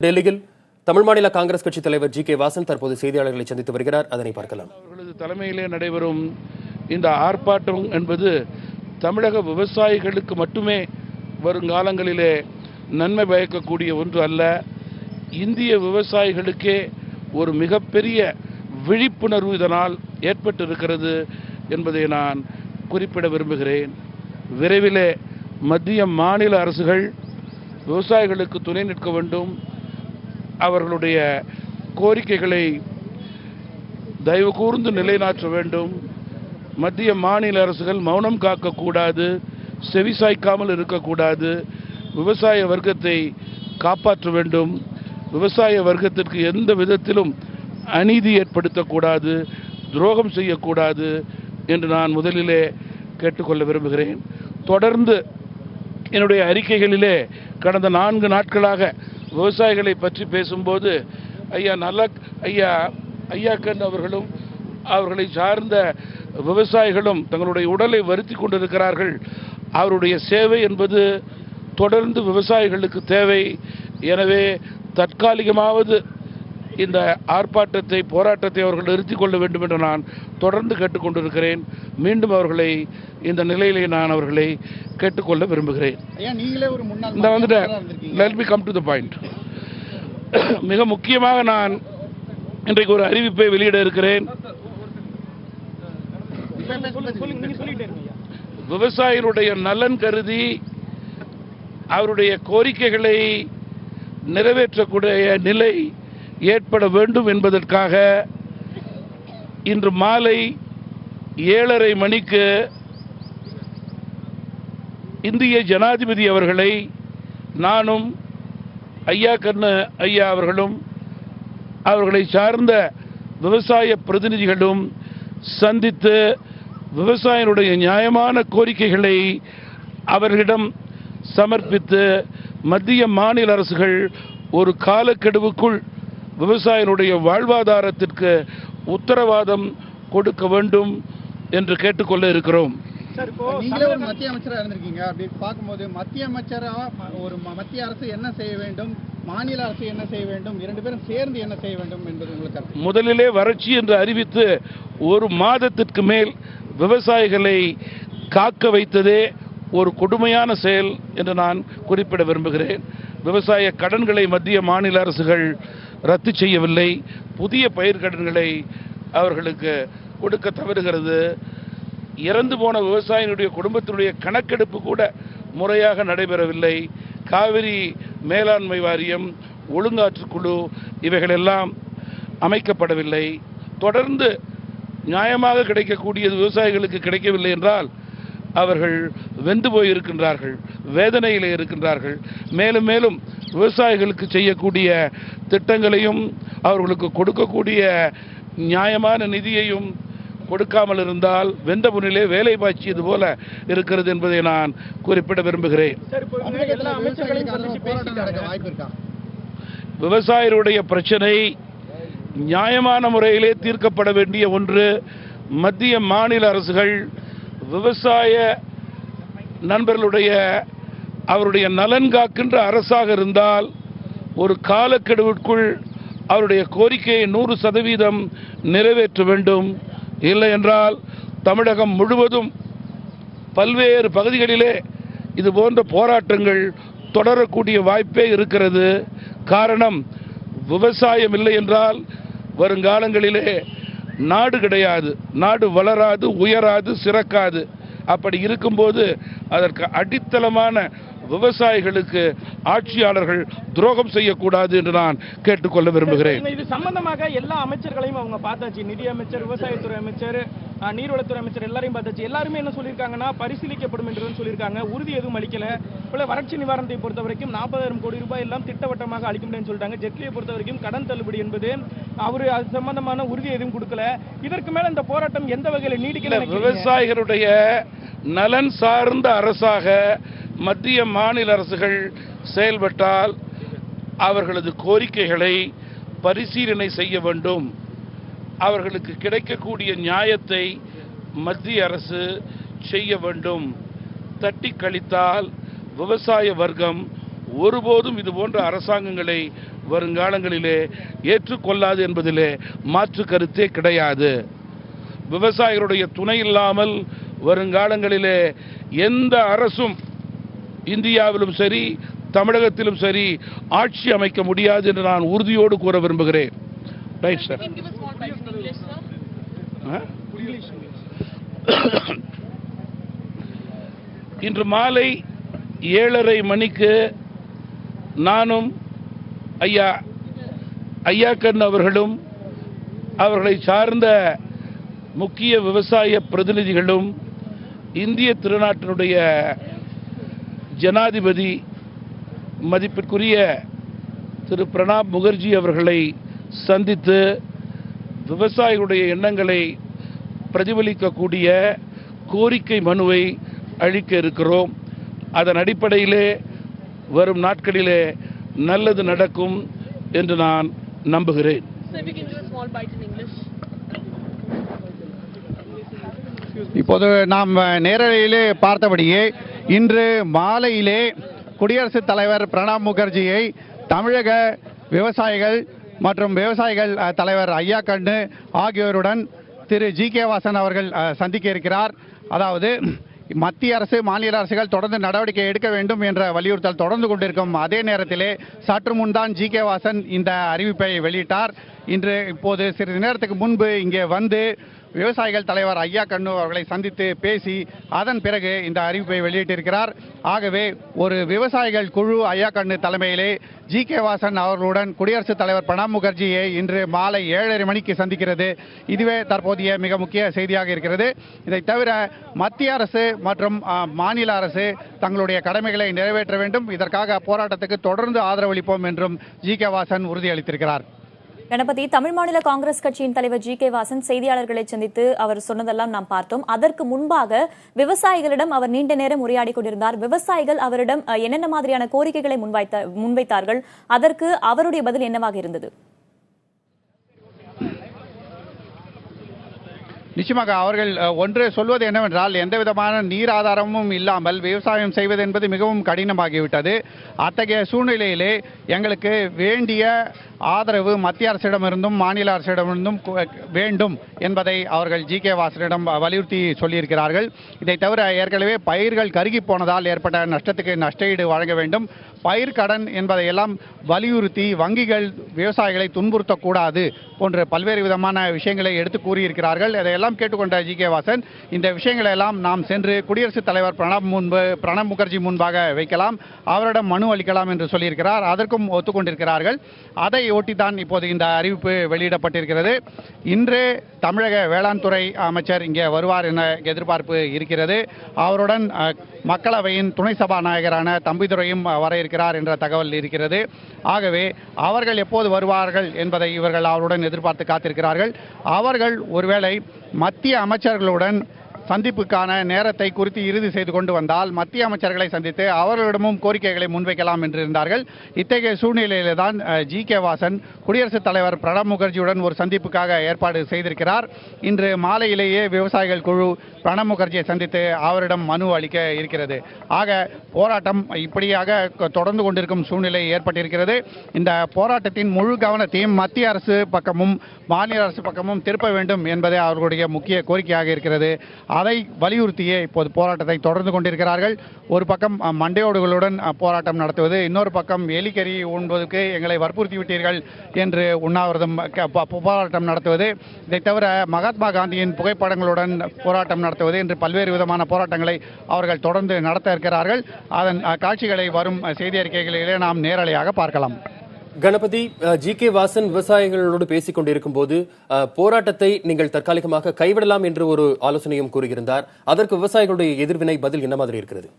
டெல்லியில் தமிழ் மாநில காங்கிரஸ் கட்சி தலைவர் ஜி கே வாசன் தற்போது செய்தியாளர்களை சந்தித்து வருகிறார். அதனை பார்க்கலாம். அவர்களது தலைமையிலே நடைபெறும் இந்த ஆர்ப்பாட்டம் என்பது தமிழக விவசாயிகளுக்கு மட்டுமே வருங்காலங்களிலே நன்மை பயக்கக்கூடிய ஒன்று அல்ல. இந்திய விவசாயிகளுக்கே ஒரு மிகப்பெரிய விழிப்புணர்வு இதனால் ஏற்பட்டிருக்கிறது என்பதை நான் குறிப்பிட விரும்புகிறேன். விரைவிலே மத்திய மாநில அரசுகள் விவசாயிகளுக்கு துணை நிற்க வேண்டும். அவர்களுடைய கோரிக்கைகளை தயவு கூர்ந்து நிலைநாட்ட வேண்டும். மத்திய மாநில அரசுகள் மௌனம் காக்கக்கூடாது, செவிசாய்க்காமல் இருக்கக்கூடாது. விவசாய வர்க்கத்தை காப்பாற்ற வேண்டும். விவசாய வர்க்கத்திற்கு எந்த விதத்திலும் அநீதி ஏற்படுத்தக்கூடாது, துரோகம் செய்யக்கூடாது என்று நான் முதலிலே கேட்டுக்கொள்ள விரும்புகிறேன். தொடர்ந்து என்னுடைய அறிக்கைகளிலே கடந்த 4 நாட்களாக விவசாயிகளை பற்றி பேசும்போது ஐயாக்கன் அவர்களும் அவர்களை சார்ந்த விவசாயிகளும் தங்களுடைய உடலை வருத்தி கொண்டிருக்கிறார்கள். அவருடைய சேவை என்பது தொடர்ந்து விவசாயிகளுக்கு தேவை. எனவே தற்காலிகமாவது இந்த ஆர்ப்பாட்டத்தை, போராட்டத்தை அவர்கள் நிறுத்திக் கொள்ள வேண்டும் என்று நான் தொடர்ந்து கேட்டுக்கொண்டிருக்கிறேன். மீண்டும் அவர்களை இந்த நிலையிலே நான் அவர்களை கேட்டுக்கொள்ள விரும்புகிறேன். Let me come to the point. மிக முக்கியமாக நான் இன்றைக்கு ஒரு அறிவிப்பை வெளியிட இருக்கிறேன். விவசாயிகளுடைய நலன் கருதி அவருடைய கோரிக்கைகளை நிறைவேற்றக்கூடிய நிலை ஏற்பட வேண்டும் என்பதற்காக இன்று மாலை 7:30 மணிக்கு இந்திய ஜனாதிபதி அவர்களை நானும் ஐயாக்கண்ணு ஐயா அவர்களும் அவர்களை சார்ந்த விவசாய பிரதிநிதிகளும் சந்தித்து விவசாயிகளுடைய நியாயமான கோரிக்கைகளை அவர்களிடம் சமர்ப்பித்து மத்திய மாநில அரசுகள் ஒரு காலக்கெடுவுக்குள் விவசாயிகளுடைய வாழ்வாதாரத்திற்கு உத்தரவாதம் கொடுக்க வேண்டும் என்று கேட்டுக்கொள்ள இருக்கிறோம். நீங்களே ஒரு மத்திய அமைச்சராக இருந்திருக்கீங்க. அப்படி பார்க்கும்போது மத்திய அமைச்சராக ஒரு மத்திய அரசு என்ன செய்ய வேண்டும், மாநில அரசு என்ன செய்ய வேண்டும், 2 பேரும் சேர்ந்து என்ன செய்ய வேண்டும் என்பது உங்களுக்கு முதலிலே வறட்சி என்று அறிவித்து 1 மாதத்திற்கு மேல் விவசாயிகளை காக்க வைத்ததே ஒரு கொடுமையான செயல் என்று நான் குறிப்பிட விரும்புகிறேன். விவசாய கடன்களை மத்திய மாநில அரசுகள் ரத்து செய்யவில்லை. புதிய பயிர்க்கடன்களை அவர்களுக்கு கொடுக்க தவறுகிறது. இறந்து போன விவசாயிகளுடைய குடும்பத்தினுடைய கணக்கெடுப்பு கூட முறையாக நடைபெறவில்லை. காவிரி மேலாண்மை வாரியம், ஒழுங்காற்றுக்குழு இவைகளெல்லாம் அமைக்கப்படவில்லை. தொடர்ந்து நியாயமாக கிடைக்கக்கூடியது விவசாயிகளுக்கு கிடைக்கவில்லை என்றால் அவர்கள் வெந்து போயிருக்கின்றார்கள், வேதனையில் இருக்கின்றார்கள். மேலும் மேலும் விவசாயிகளுக்கு செய்யக்கூடிய திட்டங்களையும் அவர்களுக்கு கொடுக்கக்கூடிய நியாயமான நிதியையும் கொடுக்காமல் இருந்தால் வெந்த புண்ணிலே வேலை பாய்ச்சியது போல இருக்கிறது என்பதை நான் குறிப்பிட விரும்புகிறேன். விவசாயிகளுடைய பிரச்சனை நியாயமான முறையிலே தீர்க்கப்பட வேண்டிய ஒன்று. மத்திய மாநில அரசுகள் விவசாய நண்பர்களுடைய அவருடைய நலன் காக்கின்ற அரசாக இருந்தால் ஒரு காலக்கெடுவிற்குள் அவருடைய கோரிக்கையை 100% நிறைவேற்ற வேண்டும். இல்லை என்றால் தமிழகம் முழுவதும் பல்வேறு பகுதிகளிலே இது போன்ற போராட்டங்கள் தொடரக்கூடிய வாய்ப்பே இருக்கிறது. காரணம், விவசாயம் இல்லை என்றால் வருங்காலங்களிலே நாடு கிடையாது, நாடு வளராது, உயராது, சிறக்காது. அப்படி இருக்கும்போது அதற்கு அடித்தளமான விவசாயிகளுக்கு ஆட்சியாளர்கள் துரோகம் செய்யக்கூடாது என்று நான் கேட்டுக்கொள்ள விரும்புகிறேன். இது சம்பந்தமாக எல்லா அமைச்சர்களையும் அவங்க பார்த்தாச்சு. நிதி அமைச்சர், விவசாயத்துறை அமைச்சர், நீர்வளத்துறை அமைச்சர் எல்லாரையும் பார்த்தாச்சு. எல்லாருமே என்ன சொல்லியிருக்காங்கன்னா பரிசீலிக்கப்படும் என்று சொல்லியிருக்காங்க. உறுதி எதுவும் அளிக்கல. வறட்சி நிவாரணத்தை பொறுத்த வரைக்கும் 40,000 கோடி ரூபாய் எல்லாம் திட்டவட்டமாக அளிக்க முடியும்னு சொல்லிட்டாங்க. ஜெட்லியை பொறுத்த வரைக்கும் கடன் தள்ளுபடி என்பது அவர் அது சம்பந்தமான உறுதி எதுவும் கொடுக்கல. இதற்கு மேல இந்த போராட்டம் எந்த வகையில் நீடிக்கல? விவசாயிகளுடைய நலன் சார்ந்த அரசாக மத்திய மாநில அரசுகள் செயல்பட்டால் அவர்களது கோரிக்கைகளை பரிசீலனை செய்ய வேண்டும். அவர்களுக்கு கிடைக்கக்கூடிய நியாயத்தை மத்திய அரசு செய்ய வேண்டும். தட்டி கழித்தால் விவசாய வர்க்கம் ஒருபோதும் இது போன்ற அரசாங்கங்களை வருங்காலங்களிலே ஏற்றுக்கொள்ளாது என்பதிலே மாற்று கருத்தே கிடையாது. விவசாயிகளுடைய துணை இல்லாமல் வருங்காலங்களிலே எந்த அரசும் இந்தியாவிலும் சரி தமிழகத்திலும் சரி ஆட்சி அமைக்க முடியாது என்று நான் உறுதியோடு கூற விரும்புகிறேன். Right sir. இன்று மாலை 7:30 மணிக்கு நானும் ஐயாக்கண் அவர்களும் அவர்களை சார்ந்த முக்கிய விவசாய பிரதிநிதிகளும் இந்திய திருநாட்டினுடைய ஜனாதிபதி மதிப்பிற்குரிய திரு பிரணாப் முகர்ஜி அவர்களை சந்தித்து விவசாயிகளுடைய எண்ணங்களை பிரதிபலிக்கக்கூடிய கோரிக்கை மனுவை அளிக்க இருக்கிறோம். அதன் அடிப்படையிலே வரும் நாட்களிலே நல்லது நடக்கும் என்று நான் நம்புகிறேன். இப்போது நாம் நேரலையிலே பார்த்தபடியே இன்று மாலையிலே குடியரசுத் தலைவர் பிரணாப் முகர்ஜியை தமிழக விவசாயிகள் மற்றும் விவசாயிகள் தலைவர் ஐயாக்கண்ணு ஆகியோருடன் திரு ஜி.கே. வாசன் அவர்கள் சந்திக்க இருக்கிறார். அதாவது மத்திய அரசு மாநில அரசுகள் தொடர்ந்து நடவடிக்கை எடுக்க வேண்டும் என்ற வலியுறுத்தல் தொடர்ந்து கொண்டிருக்கும் அதே நேரத்திலே சற்று முன்தான் ஜி.கே. வாசன் இந்த அறிவிப்பை வெளியிட்டார். இப்போது சிறிது நேரத்துக்கு முன்பு இங்கே வந்து விவசாயிகள் தலைவர் ஐயாக்கண்ணு அவர்களை சந்தித்து பேசி அதன் பிறகு இந்த அறிவிப்பை வெளியிட்டிருக்கிறார். ஆகவே ஒரு விவசாயிகள் குழு ஐயாக்கண்ணு தலைமையிலே ஜி.கே. வாசன் அவர்களுடன் குடியரசுத் தலைவர் பிரணாப் முகர்ஜியை இன்று மாலை 7:30 மணிக்கு சந்திக்கிறது. இதுவே தற்போதைய மிக முக்கிய செய்தியாக இருக்கிறது. இதை தவிர மத்திய அரசு மற்றும் மாநில அரசு தங்களுடைய கடமைகளை நிறைவேற்ற வேண்டும், இதற்காக போராட்டத்துக்கு தொடர்ந்து ஆதரவளிப்போம் என்றும் ஜி.கே. வாசன் உறுதியளித்திருக்கிறார். கணபதி, தமிழ் மாநில காங்கிரஸ் கட்சியின் தலைவர் ஜி.கே. வாசன் செய்தியாளர்களை சந்தித்து அவர் சொன்னதெல்லாம் நாம் பார்த்தோம். அதற்கு முன்பாக விவசாயிகளிடம் அவர் நீண்ட நேரம் உரையாடி கொண்டிருந்தார். விவசாயிகள் அவரிடம் என்னென்ன மாதிரியான கோரிக்கைகளை முன்வைத்தார்கள், அதற்கு அவருடைய பதில் என்னவாக இருந்தது? நிச்சயமாக அவர்கள் ஒன்று சொல்வது என்னவென்றால், எந்த விதமான நீர் ஆதாரமும் இல்லாமல் விவசாயம் செய்வது என்பது மிகவும் கடினமாகிவிட்டது. அத்தகைய சூழ்நிலையிலே எங்களுக்கு வேண்டிய ஆதரவு மத்திய அரசிடமிருந்தும் மாநில அரசிடமிருந்தும் வேண்டும் என்பதை அவர்கள் ஜி.கே. வாசனிடம் வலியுறுத்தி சொல்லியிருக்கிறார்கள். இதை தவிர ஏற்கனவே பயிர்கள் கருகி போனதால் ஏற்பட்ட நஷ்டத்துக்கு நஷ்டஈடு வழங்க வேண்டும், பயிர் கடன் என்பதையெல்லாம் வலியுறுத்தி வங்கிகள் விவசாயிகளை துன்புறுத்தக்கூடாது போன்ற பல்வேறு விதமான விஷயங்களை எடுத்து கூறியிருக்கிறார்கள். இதையெல்லாம் கேட்டுக்கொண்ட ஜி.கே. வாசன் இந்த விஷயங்களை எல்லாம் நாம் சென்று குடியரசுத் தலைவர் பிரணாப் முகர்ஜி முன்பாக வைக்கலாம், அவரிடம் மனு அளிக்கலாம் என்று சொல்லியிருக்கிறார். அதற்கும் ஒத்துக்கொண்டிருக்கிறார்கள். அதை ஒட்டித்தான் இப்போது இந்த அறிவிப்பு வெளியிடப்பட்டிருக்கிறது. இன்று தமிழக வேளாண் துறை அமைச்சர் இங்கே வருவார் என எதிர்பார்ப்பு இருக்கிறது. அவருடன் மக்களவையின் துணை சபாநாயகரான தம்பிதுரையும் வர இருக்கிறார் என்ற தகவல் இருக்கிறது. ஆகவே அவர்கள் எப்போது வருவார்கள் என்பதை இவர்கள் அவருடன் எதிர்பார்த்து காத்திருக்கிறார்கள். அவர்கள் ஒருவேளை மத்திய அமைச்சர்களுடன் சந்திப்புக்கான நேரத்தை குறித்து இறுதி செய்து கொண்டு வந்தால் மத்திய அமைச்சர்களை சந்தித்து அவர்களிடமும் கோரிக்கைகளை முன்வைக்கலாம் என்று இருந்தார்கள். இத்தகைய சூழ்நிலையிலே தான் ஜி.கே. வாசன் குடியரசுத் தலைவர் பிரணாப் முகர்ஜியுடன் ஒரு சந்திப்புக்காக ஏற்பாடு செய்திருக்கிறார். இன்று மாலையிலேயே விவசாயிகள் குழு பிரணாப் முகர்ஜியை சந்தித்து அவரிடம் மனு அளிக்க இருக்கிறது. ஆக போராட்டம் இப்படியாக தொடர்ந்து கொண்டிருக்கும் சூழ்நிலை ஏற்பட்டிருக்கிறது. இந்த போராட்டத்தின் முழு கவனத்தையும் மத்திய அரசு பக்கமும் மாநில அரசு பக்கமும் திருப்ப வேண்டும் என்பதே அவர்களுடைய முக்கிய கோரிக்கையாக இருக்கிறது. அதை வலியுறுத்தியே இப்போது போராட்டத்தை தொடர்ந்து கொண்டிருக்கிறார்கள். ஒரு பக்கம் மண்டையோடுகளுடன் போராட்டம் நடத்துவது, இன்னொரு பக்கம் எலிக்கறி உண்பதற்கு எங்களை வற்புறுத்தி விட்டீர்கள் என்று உண்ணாவிரதம் போராட்டம் நடத்துவது, இதை தவிர மகாத்மா காந்தியின் புகைப்படங்களுடன் போராட்டம் நடத்துவது என்று பல்வேறு விதமான போராட்டங்களை அவர்கள் தொடர்ந்து நடத்த இருக்கிறார்கள். அதன் காட்சிகளை வரும் செய்தி அறிக்கைகளிலே நாம் நேரலையாக பார்க்கலாம். கணபதி, ஜி.கே. வாசன் விவசாயிகளோடு பேசிக் கொண்டிருக்கும் போது போராட்டத்தை நீங்கள் தற்காலிகமாக கைவிடலாம் என்று ஒரு ஆலோசனையும் கூறியிருந்தார். அதற்கு விவசாயிகளுடைய எதிர்வினை பதில் என்ன மாதிரி இருக்கிறது?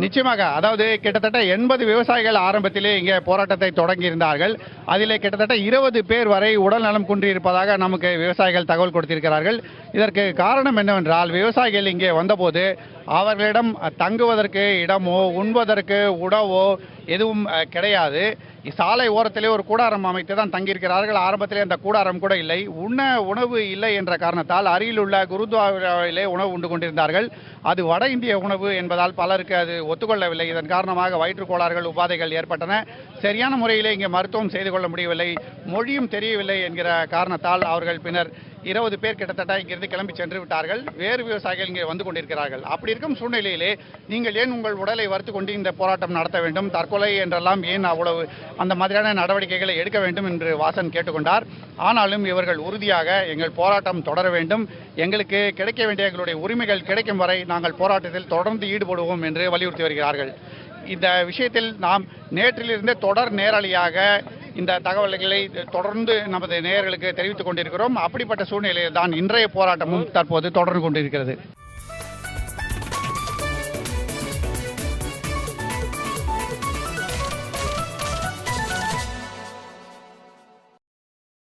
நிச்சயமாக, அதாவது கிட்டத்தட்ட 80 விவசாயிகள் ஆரம்பத்திலே இங்கே போராட்டத்தை தொடங்கியிருந்தார்கள். அதிலே கிட்டத்தட்ட 20 பேர் வரை உடல் நலம் குன்றியிருப்பதாக நமக்கு விவசாயிகள் தகவல் கொடுத்திருக்கிறார்கள். இதற்கு காரணம் என்னவென்றால், விவசாயிகள் இங்கே வந்தபோது அவர்களிடம் தங்குவதற்கு இடமோ உண்பதற்கு உணவோ எதுவும் கிடையாது. சாலை ஓரத்திலே ஒரு கூடாரம் அமைத்து தான் தங்கியிருக்கிறார்கள். ஆரம்பத்திலே அந்த கூடாரம் கூட இல்லை. உணவு இல்லை என்ற காரணத்தால் அருகில் உள்ள குருத்வாராவிலே உணவு உண்டு கொண்டிருந்தார்கள். அது வட இந்திய உணவு என்பதால் பலருக்கு அது ஒத்துக்கொள்ளவில்லை. இதன் காரணமாக வயிற்றுக் கோளாறுகள், உபாதைகள் ஏற்பட்டன. சரியான முறையிலே இங்கே மருத்துவம் செய்து கொள்ள முடியவில்லை, மொழியும் தெரியவில்லை என்கிற காரணத்தால் அவர்கள் பின்னர் 20 பேர் கிட்டத்தட்ட இங்கிருந்து கிளம்பி சென்று விட்டார்கள். வேறு விவசாயிகள் இங்கே வந்து கொண்டிருக்கிறார்கள். அப்படி இருக்கும் சூழ்நிலையிலே நீங்கள் ஏன் உங்கள் உடலை வறுத்து கொண்டு இந்த போராட்டம் நடத்த வேண்டும், தற்கொலை என்றெல்லாம் ஏன் அவ்வளவு அந்த மாதிரியான நடவடிக்கைகளை எடுக்க வேண்டும் என்று வாசன் கேட்டுக்கொண்டார். ஆனாலும் இவர்கள் உறுதியாக எங்கள் போராட்டம் தொடர வேண்டும், எங்களுக்கு கிடைக்க வேண்டிய எங்களுடைய உரிமைகள் கிடைக்கும் வரை நாங்கள் போராட்டத்தில் தொடர்ந்து ஈடுபடுவோம் என்று வலியுறுத்தி வருகிறார்கள். இந்த விஷயத்தில் நாம் நேற்றிலிருந்து தொடர் நேரலையாக இந்த தகவல்களை தொடர்ந்து நமது நேயர்களுக்கு தெரிவித்துக் கொண்டிருக்கிறோம். அப்படிப்பட்ட சூழ்நிலையில் தான் இன்றைய போராட்டமும் தற்போது தொடர்ந்து கொண்டிருக்கிறது.